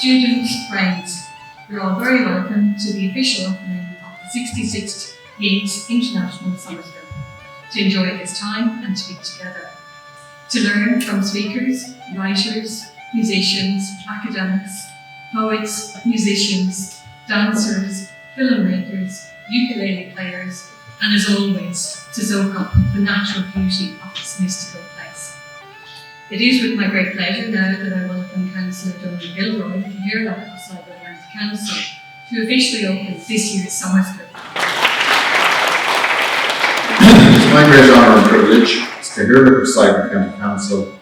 students, friends, you're all very welcome to the official opening of the 66th Yeats International Summer School, to enjoy this time and to be together, to learn from speakers, writers, musicians, academics, poets, musicians, dancers, filmmakers, ukulele players, and as always, to soak up the natural beauty of this mystical place. It is with my great pleasure now that I welcome Councillor Donald Gilroy, the Hairlock of Sligo County Council, to officially open this year's summer school. It's my great honour and privilege as the Hairlock of Sligo County Council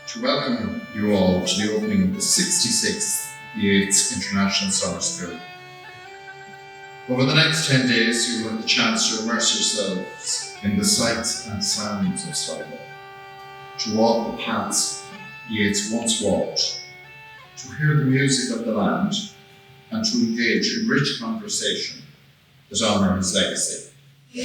to welcome you all to the opening of the 66th Yeats International Summer School. Over the next 10 days, you will have the chance to immerse yourselves in the sights and sounds of Sligo, to walk the paths Yeats once walked, to hear the music of the land, and to engage in rich conversation that honour his legacy.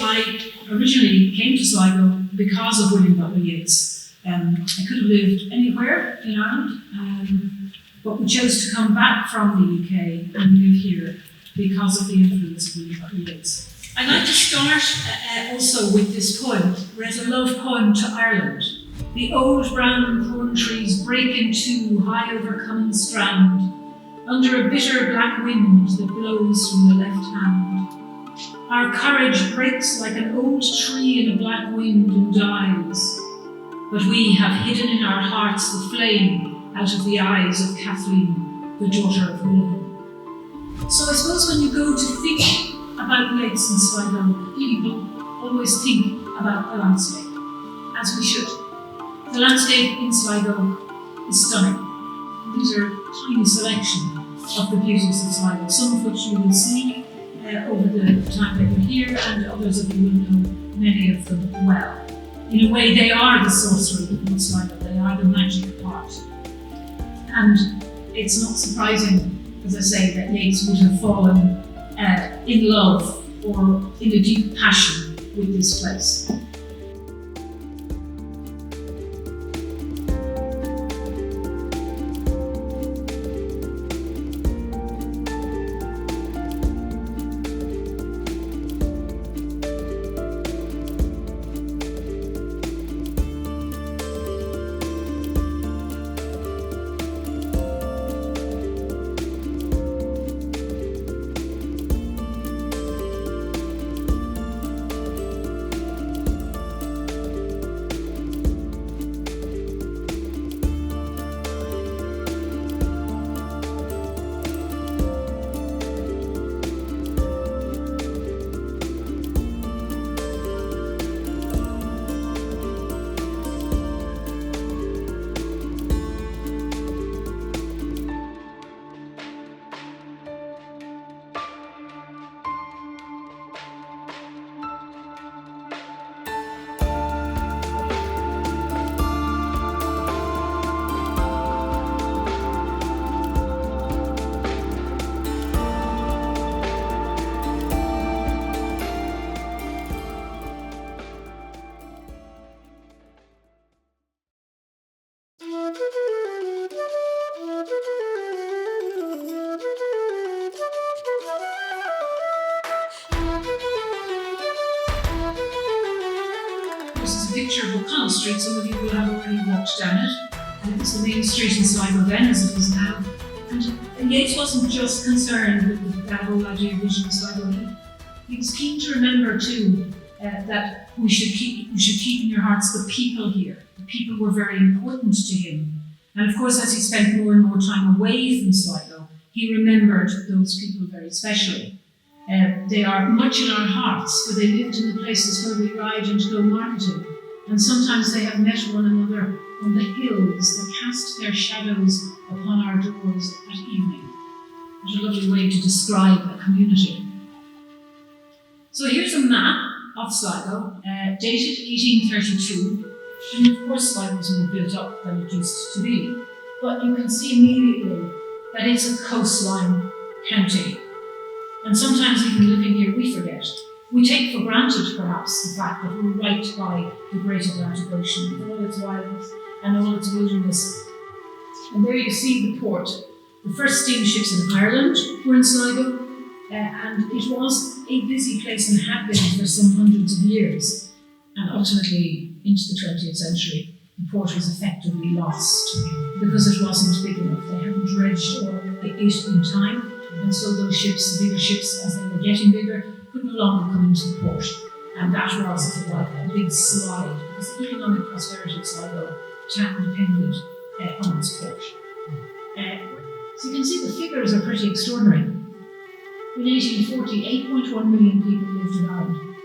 I originally came to Sligo because of William W. Yeats. I could have lived anywhere in Ireland, but we chose to come back from the UK and live here because of the influence of William W. Yeats. I'd like to start also with this poem. Read a love poem to Ireland. The old brown thorn trees break in two high over Cummin Strand, under a bitter black wind that blows from the left hand. Our courage breaks like an old tree in a black wind and dies, but we have hidden in our hearts the flame out of the eyes of Kathleen, the daughter of William. So I suppose when you go to think about lakes in Sligo, people always think about the landscape, as we should. The landscape in Sligo is stunning. These are a tiny selection of the beauties of Sligo, some of which you will see over the time that you're here, and others of you will know many of them well. In a way, they are the sorcery of Sligo, they are the magic part. And it's not surprising, as I say, that Yeats would have fallen in love or in a deep passion with this place. This is a picture of O'Connell Street. Some of you will have already walked down it. And it was the main street in Sligo then, as it is now. And Yeats wasn't just concerned with that whole idea of vision of Sligo. He was keen to remember too that you should keep in your hearts the people here. The people were very important to him. And of course, as he spent more and more time away from Sligo, he remembered those people very specially. They are much in our hearts, for they lived in the places where we ride and go marketing. And sometimes they have met one another on the hills that cast their shadows upon our doors at evening. What a lovely way to describe a community. So here's a map of Sligo, dated 1832. And of course, Sligo was more built up than it used to be. But you can see immediately that it's a coastline county. And sometimes even living here, we forget. We take for granted, perhaps, the fact that we're right by the Great Atlantic Ocean, with all its wildness and all its wilderness. And there you see the port The first steamships in Ireland were in Sligo, and it was a busy place and had been for some hundreds of years. And ultimately, into the 20th century, the port was effectively lost because it wasn't big enough. They hadn't dredged or it in time, and so those ships, the bigger ships, as they were getting bigger, could no longer come into the port. And that was, if you like, a big slide, because the economic prosperity of Sligo town depended on its port. So you can see the figures are pretty extraordinary. In 1840, 8.1 million people lived in Ireland.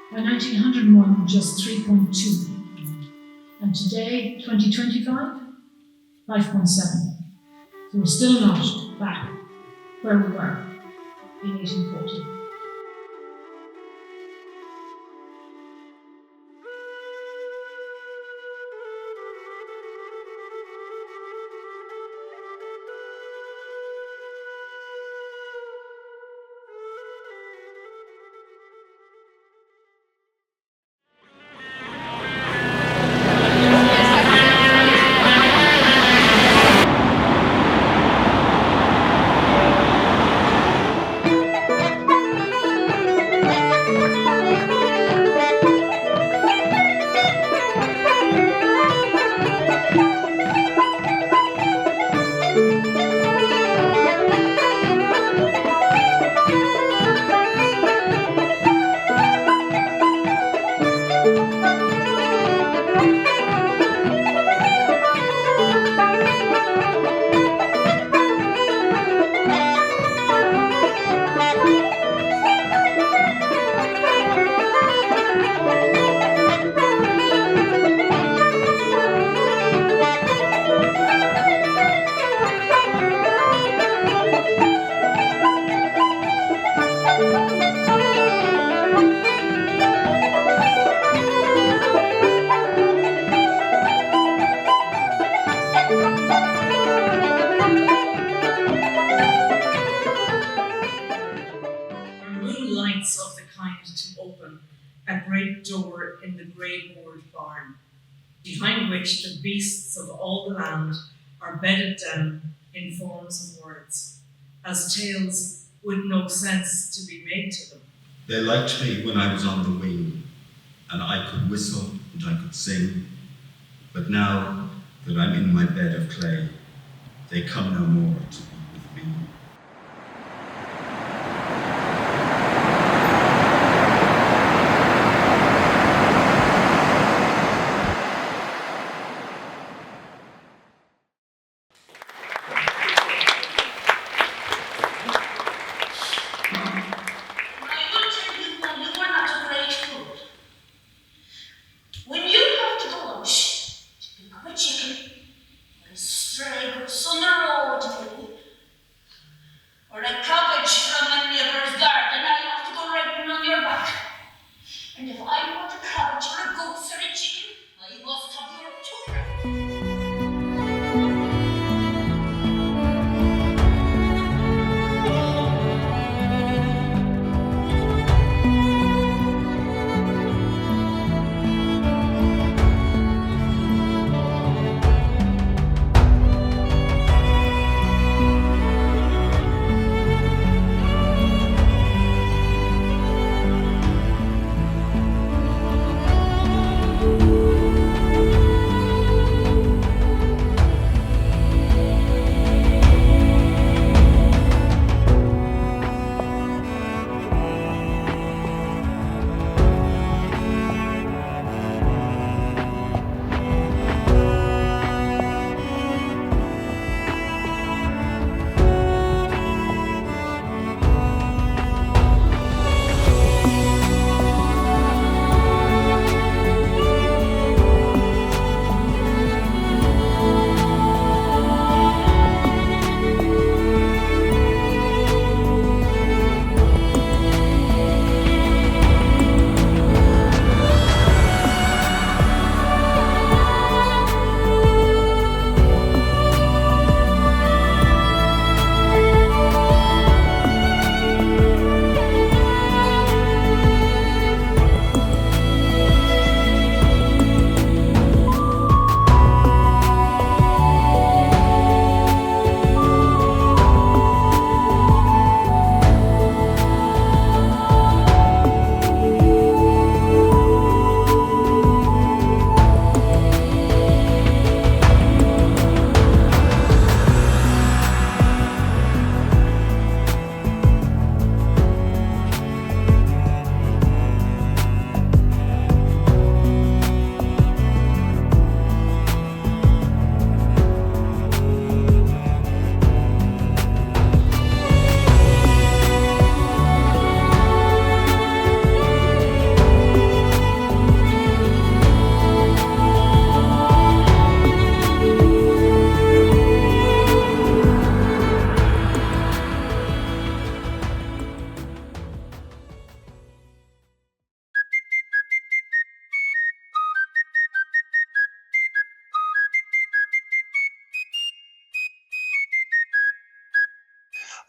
By 1901, just 3.2. And today, 2025, 5.7. So we're still not back where we were in 1840. Of the kind to open a great door in the grey board barn, behind which the beasts of all the land are bedded down in forms of words, as tales with no sense to be made to them. They liked me when I was on the wing, and I could whistle and I could sing, but now that I'm in my bed of clay, they come no more to be with me.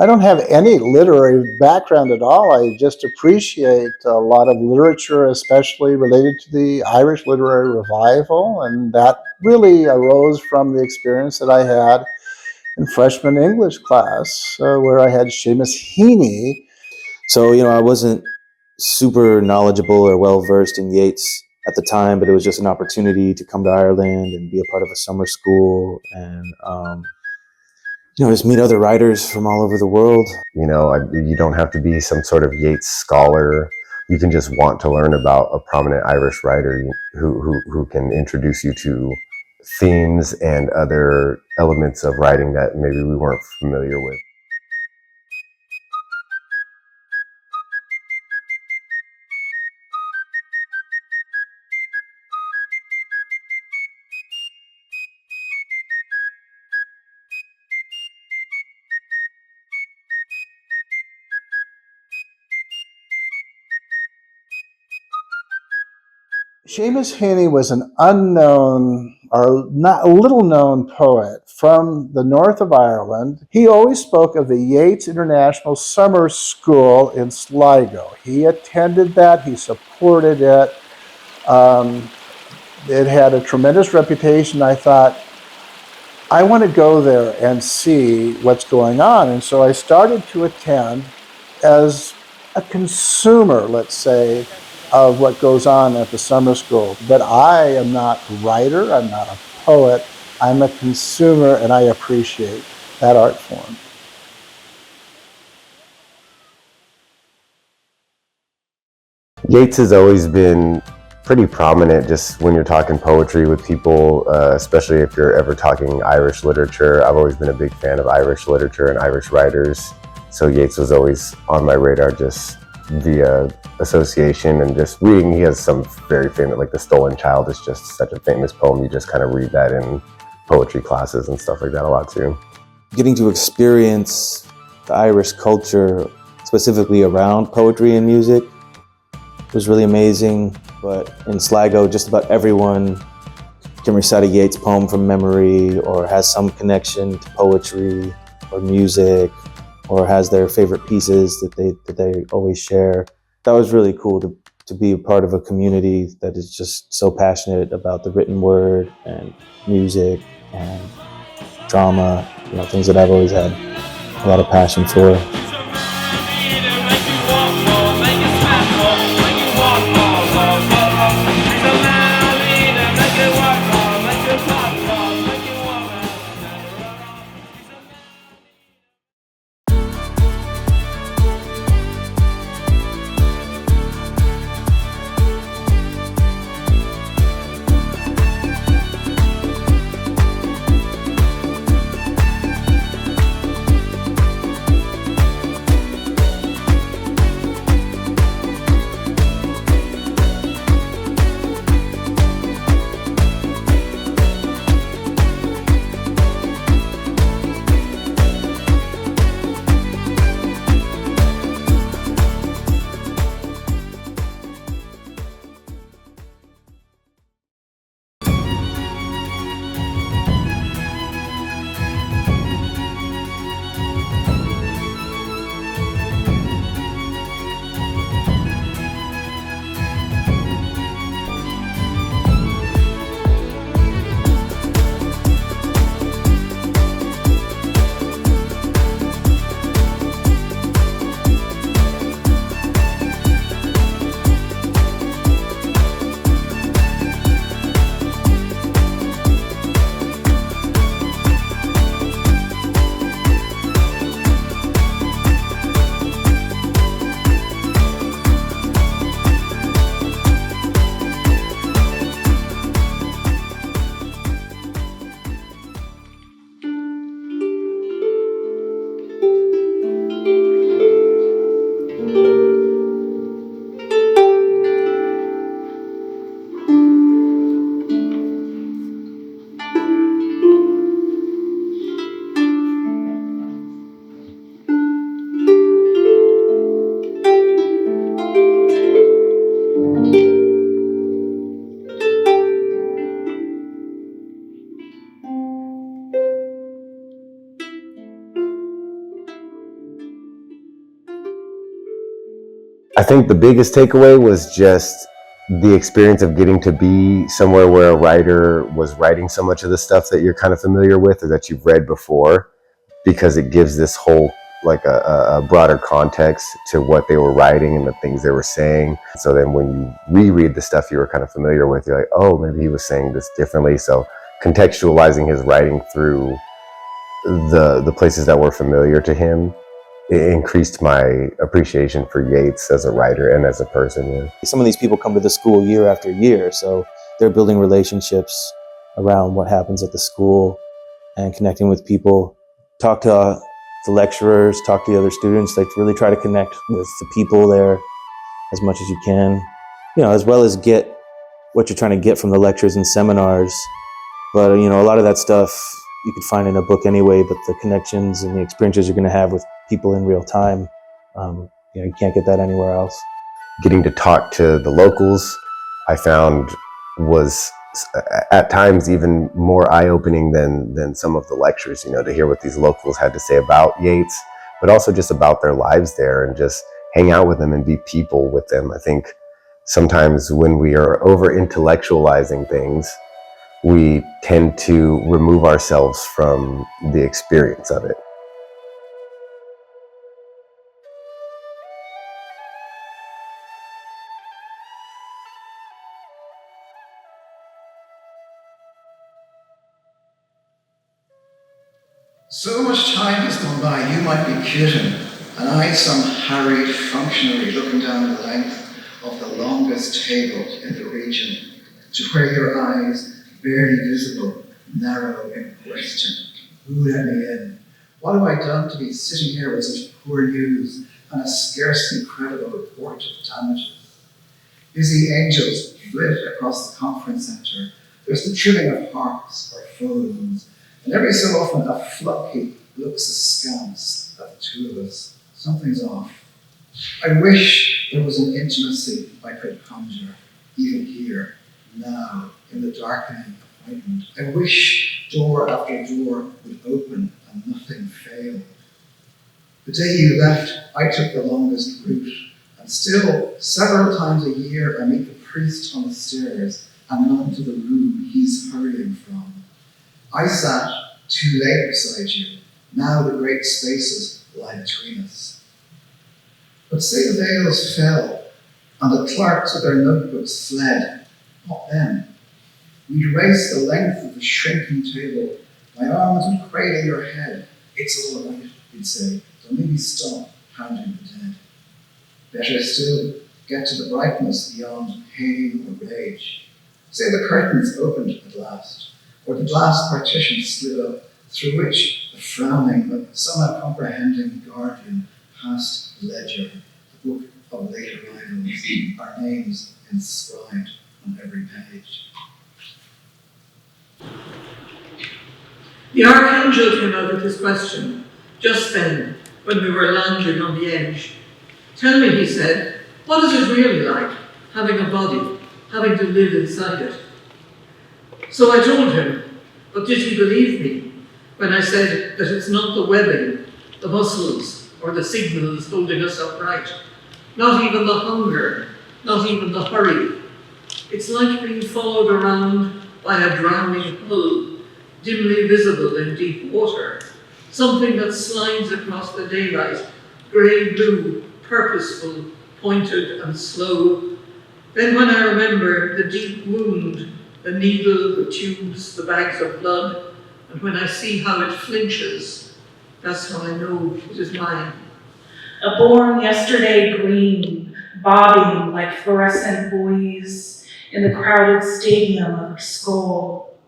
I don't have any literary background at all. I just appreciate a lot of literature, especially related to the Irish literary revival, and that really arose from the experience that I had in freshman English class, where I had Seamus Heaney. So, I wasn't super knowledgeable or well versed in Yeats at the time, but it was just an opportunity to come to Ireland and be a part of a summer school and, just meet other writers from all over the world. You don't have to be some sort of Yeats scholar. You can just want to learn about a prominent Irish writer who can introduce you to themes and other elements of writing that maybe we weren't familiar with. Seamus Heaney was an unknown or not a little known poet from the north of Ireland. He always spoke of the Yeats International Summer School in Sligo. He attended that, he supported it. It had a tremendous reputation. I thought, I want to go there and see what's going on. And so I started to attend as a consumer, let's say, of what goes on at the summer school. But I am not a writer, I'm not a poet, I'm a consumer, and I appreciate that art form. Yeats has always been pretty prominent just when you're talking poetry with people, especially if you're ever talking Irish literature. I've always been a big fan of Irish literature and Irish writers, so Yeats was always on my radar just via association and just reading. He has some very famous, like The Stolen Child is just such a famous poem. You just kind of read that in poetry classes and stuff like that a lot too. Getting to experience the Irish culture, specifically around poetry and music, was really amazing. But in Sligo, just about everyone can recite a Yeats poem from memory or has some connection to poetry or music or has their favorite pieces that they always share. That was really cool to be a part of a community that is just so passionate about the written word and music and drama, things that I've always had a lot of passion for. I think the biggest takeaway was just the experience of getting to be somewhere where a writer was writing so much of the stuff that you're kind of familiar with or that you've read before, because it gives this whole like a broader context to what they were writing and the things they were saying. So then when you reread the stuff you were kind of familiar with, you're like, oh, maybe he was saying this differently. So contextualizing his writing through the places that were familiar to him, it increased my appreciation for Yeats as a writer and as a person. Yeah. Some of these people come to the school year after year, so they're building relationships around what happens at the school and connecting with people. Talk to the lecturers, talk to the other students, like really try to connect with the people there as much as you can, as well as get what you're trying to get from the lectures and seminars. But, a lot of that stuff you could find in a book anyway, but the connections and the experiences you're going to have with people in real time, you can't get that anywhere else. Getting to talk to the locals, I found was at times even more eye-opening than some of the lectures, to hear what these locals had to say about Yeats, but also just about their lives there and just hang out with them and be people with them. I think sometimes when we are over-intellectualizing things, we tend to remove ourselves from the experience of it. So much time has gone by, you might be kidding, and I, some harried functionary looking down the length of the longest table in the region, to where your eyes, barely visible, narrow in question. Who let me in? What have I done to be sitting here with such poor news and a scarcely credible report of damages? Busy angels flit across the conference centre. There's the trilling of harps or phones, and every so often a flunky looks askance at the two of us. Something's off. I wish there was an intimacy I could conjure, even here, now, in the darkening appointment. I wish door after door would open and nothing failed. The day you left, I took the longest route, and still, several times a year, I meet the priest on the stairs and run to the room he's hurrying from. I sat too late beside you. Now the great spaces lie between us. But say the veils fell, and the clerks with their notebooks fled. What then? We'd race the length of the shrinking table. My arms would cradle your head. It's all right, you'd say. So maybe stop pounding the dead. Better still, get to the brightness beyond pain or rage. Say the curtains opened at last, or the glass partition slid up, through which the frowning but somewhat comprehending guardian passed the ledger, the book of late arrivals, our names inscribed on every page. The Archangel came out with his question, just then, when we were lounging on the edge. Tell me, he said, what is it really like, having a body, having to live inside it? So I told him, but did he believe me when I said that it's not the webbing, the muscles, or the signals holding us upright, not even the hunger, not even the hurry. It's like being followed around by a drowning hull, dimly visible in deep water, something that slides across the daylight, grey-blue, purposeful, pointed and slow. Then when I remember the deep wound, the needle, the tubes, the bags of blood, and when I see how it flinches, that's how I know it is mine. A born yesterday green, bobbing like fluorescent buoys in the crowded stadium of her skull.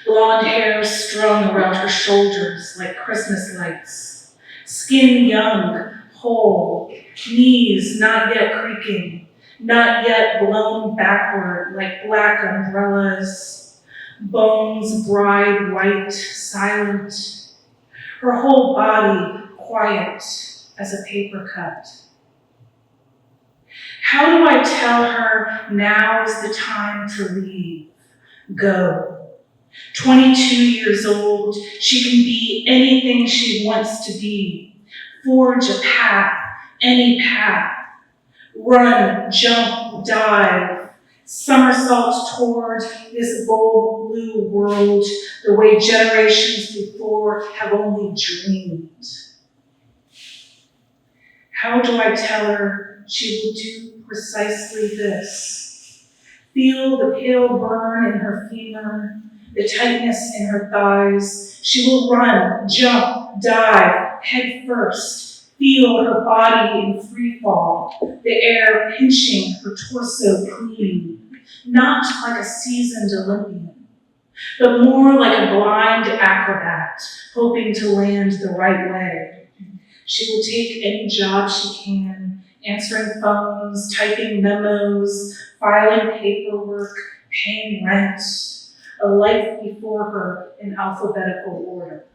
Blonde hair strung around her shoulders like Christmas lights. Skin young, whole, knees not yet creaking, not yet blown backward like black umbrellas. Bones bride white, silent. Her whole body quiet as a paper cut. How do I tell her now is the time to leave, go? 22 years old, she can be anything she wants to be. Forge a path, any path. Run, jump, dive, somersault toward this bold blue world the way generations before have only dreamed. How do I tell her she will do precisely this? Feel the pale burn in her femur, the tightness in her thighs. She will run, jump, dive, head first. Feel her body in free fall, the air pinching her torso clean, not like a seasoned Olympian, but more like a blind acrobat, hoping to land the right way. She will take any job she can, answering phones, typing memos, filing paperwork, paying rent, a life before her in alphabetical order.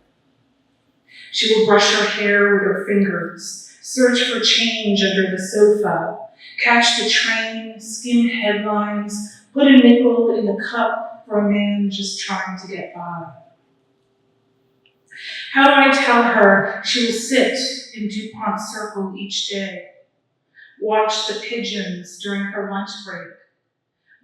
She will brush her hair with her fingers, search for change under the sofa, catch the train, skim headlines, put a nickel in the cup for a man just trying to get by. How do I tell her she will sit in DuPont Circle each day, watch the pigeons during her lunch break,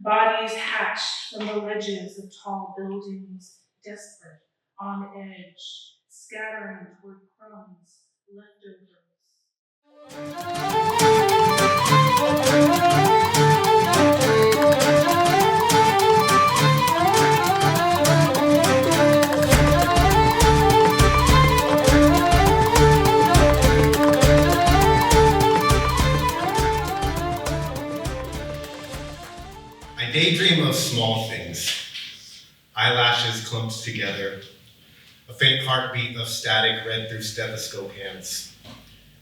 bodies hatched from the ledges of tall buildings, desperate, on edge, scattering toward crumbs, leftovers. I daydream of small things. Eyelashes clumped together, a faint heartbeat of static read through stethoscope hands,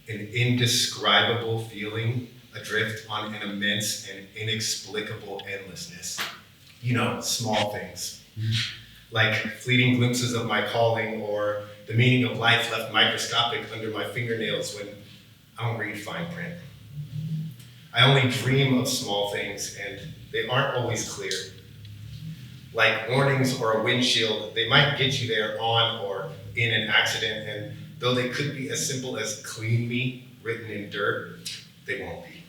an indescribable feeling adrift on an immense and inexplicable endlessness. You know, small things. Like fleeting glimpses of my calling or the meaning of life left microscopic under my fingernails when I don't read fine print. I only dream of small things and they aren't always clear. Like warnings or a windshield, they might get you there on or in an accident, and though they could be as simple as clean me written in dirt, they won't be.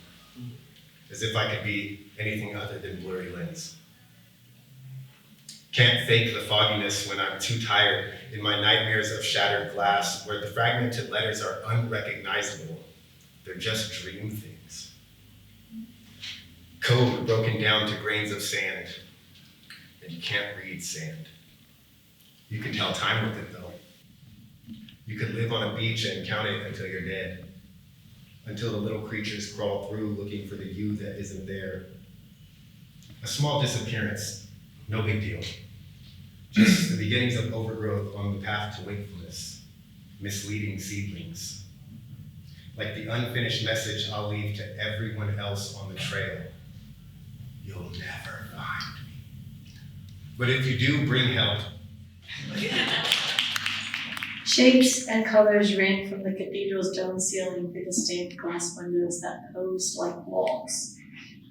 As if I could be anything other than blurry lens. Can't fake the fogginess when I'm too tired in my nightmares of shattered glass where the fragmented letters are unrecognizable. They're just dream things. Code broken down to grains of sand. And you can't read sand. You can tell time with it though. You could live on a beach and count it until you're dead. Until the little creatures crawl through looking for the you that isn't there. A small disappearance, no big deal. Just the beginnings of overgrowth on the path to wakefulness, misleading seedlings. Like the unfinished message I'll leave to everyone else on the trail. You'll never find me. But if you do, bring help. Shapes and colors rain from the cathedral's dome ceiling through the stained glass windows that posed like walls,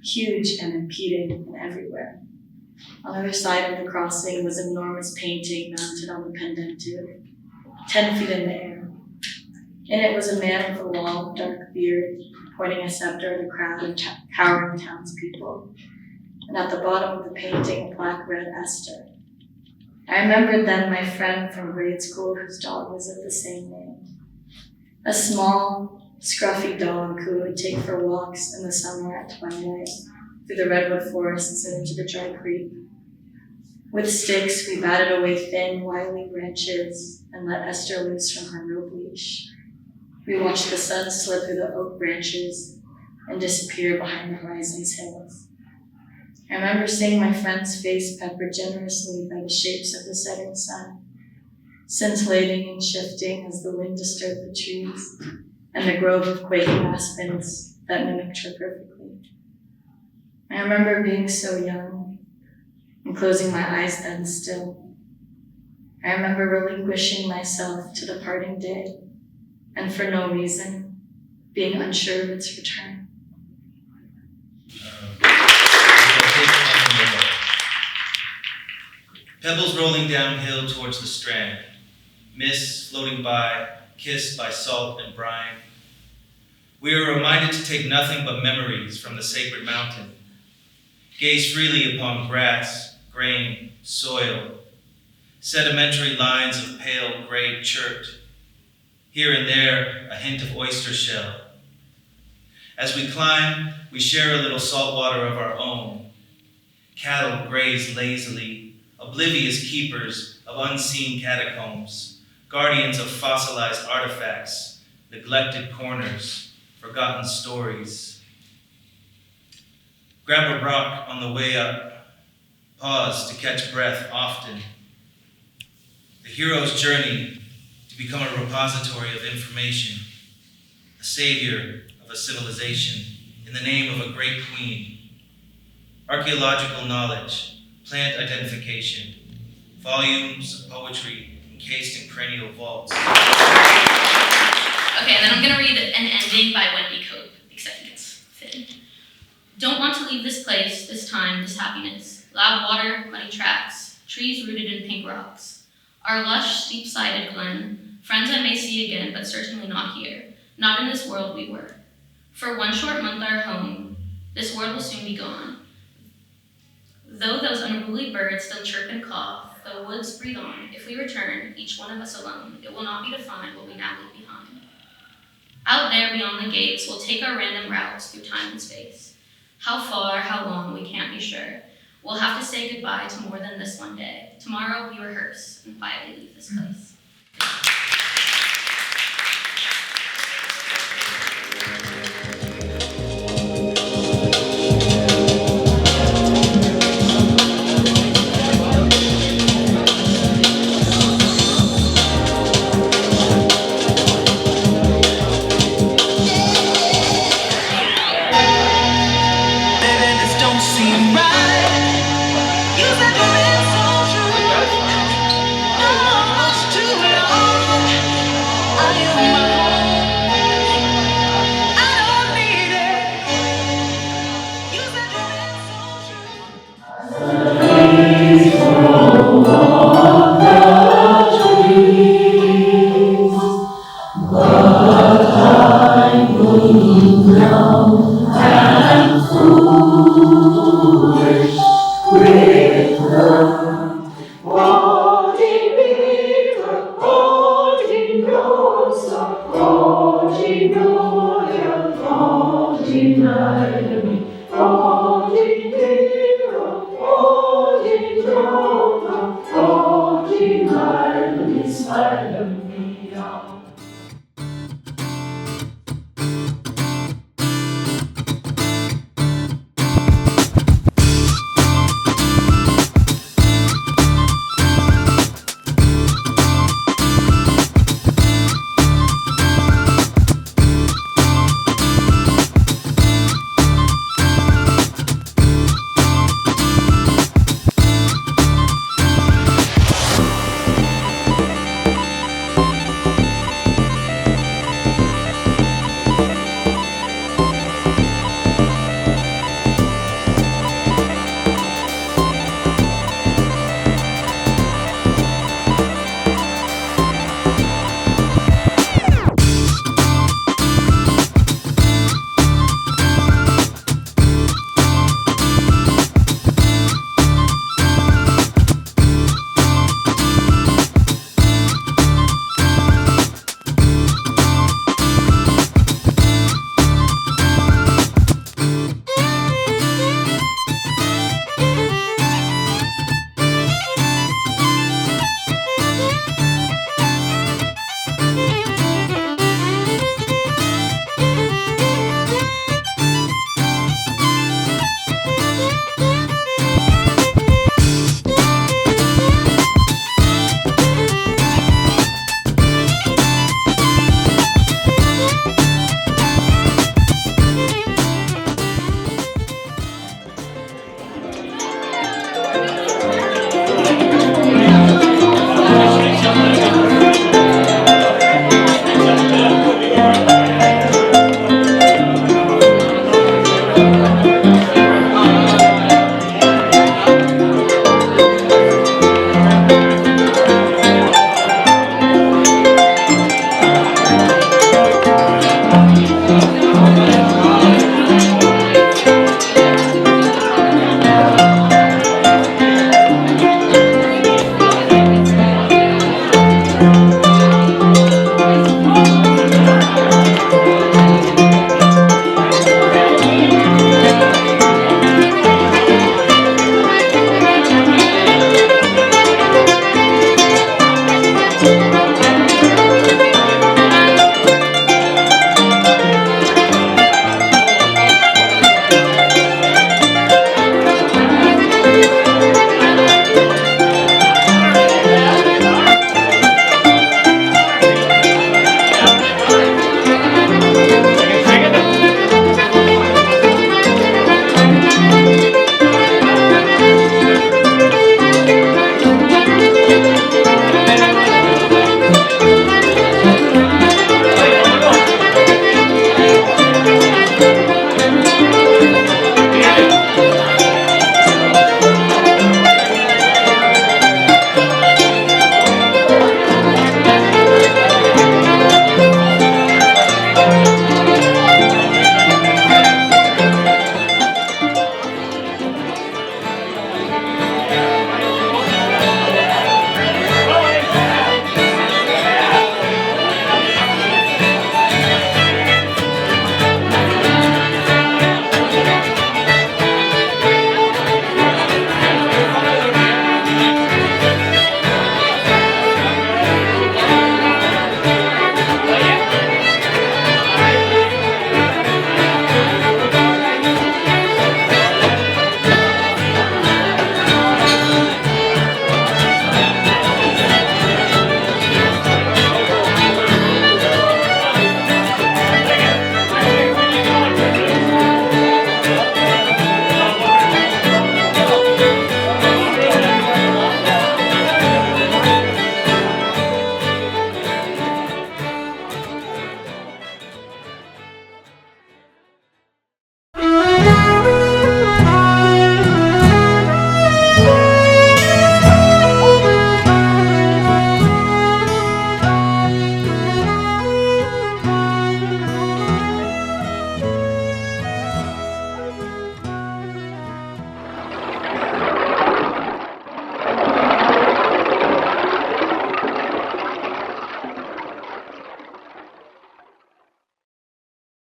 huge and impeding and everywhere. On the other side of the crossing was an enormous painting mounted on the pendentive, 10 feet in the air. In it was a man with a long, dark beard, pointing a scepter at a crowd of cowering townspeople. And at the bottom of the painting, a plaque read Esther. I remembered then my friend from grade school whose dog was of the same name. A small, scruffy dog who would take for walks in the summer at twilight through the redwood forests and into the dry creek. With sticks, we batted away thin, wily branches and let Esther loose from her rope leash. We watched the sun slip through the oak branches and disappear behind the horizon's hills. I remember seeing my friend's face peppered generously by the shapes of the setting sun, scintillating and shifting as the wind disturbed the trees and the grove of quaking aspens that mimicked her perfectly. I remember being so young and closing my eyes then still. I remember relinquishing myself to the parting day and for no reason, being unsure of its return. Pebbles rolling downhill towards the strand, mists floating by, kissed by salt and brine. We are reminded to take nothing but memories from the sacred mountain. Gaze freely upon grass, grain, soil, sedimentary lines of pale gray chert, here and there a hint of oyster shell. As we climb, we share a little salt water of our own. Cattle graze lazily, oblivious keepers of unseen catacombs, guardians of fossilized artifacts, neglected corners, forgotten stories. Grab a rock on the way up, pause to catch breath often. The hero's journey to become a repository of information, a savior of a civilization in the name of a great queen. Archaeological knowledge, plant identification, volumes of poetry encased in cranial vaults. Okay, and then I'm gonna read an ending by Wendy Cope, because I think it's fitting. Don't want to leave this place, this time, this happiness. Loud water, muddy tracks, trees rooted in pink rocks. Our lush, steep-sided glen, friends I may see again, but certainly not here. Not in this world we were. For one short month our home, this world will soon be gone. Though those unruly birds still chirp and caw, the woods breathe on, if we return, each one of us alone, it will not be to find what we now leave behind. Out there beyond the gates, we'll take our random routes through time and space. How far, how long, we can't be sure. We'll have to say goodbye to more than this one day. Tomorrow we rehearse and quietly leave this place.